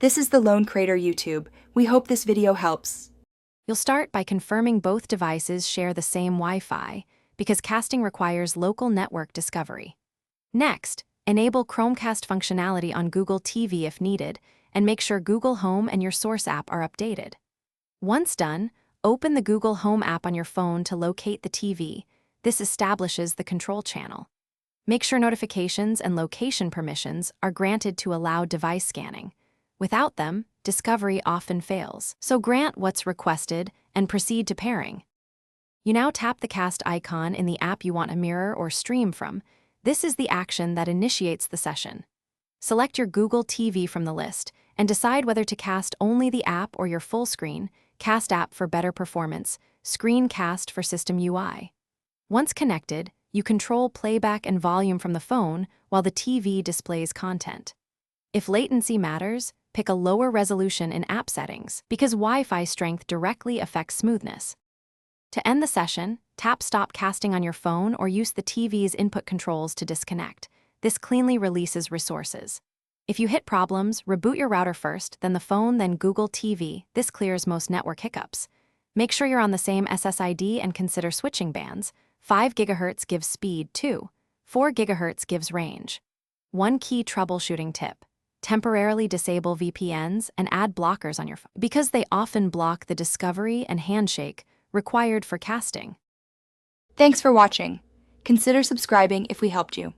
This is the Lone Crater YouTube. We hope this video helps. You'll start by confirming both devices share the same Wi-Fi, because casting requires local network discovery. Next, enable Chromecast functionality on Google TV if needed, and make sure Google Home and your Source app are updated. Once done, open the Google Home app on your phone to locate the TV. This establishes the control channel. Make sure notifications and location permissions are granted to allow device scanning. Without them, discovery often fails, so grant what's requested and proceed to pairing. You now tap the cast icon in the app you want a mirror or stream from. This is the action that initiates the session. Select your Google TV from the list and decide whether to cast only the app or your full screen, Cast app for better performance, Screencast for system UI. Once connected, you control playback and volume from the phone while the TV displays content. If latency matters, pick a lower resolution in app settings because Wi-Fi strength directly affects smoothness. To end the session, tap Stop Casting on your phone or use the TV's input controls to disconnect. This cleanly releases resources. If you hit problems, reboot your router first, then the phone, then Google TV. This clears most network hiccups. Make sure you're on the same SSID and consider switching bands. 5 GHz gives speed too. 4 GHz gives range. One key troubleshooting tip: temporarily disable VPNs and add blockers on your phone, because they often block the discovery and handshake required for casting. Thanks for watching. Consider subscribing if we helped you.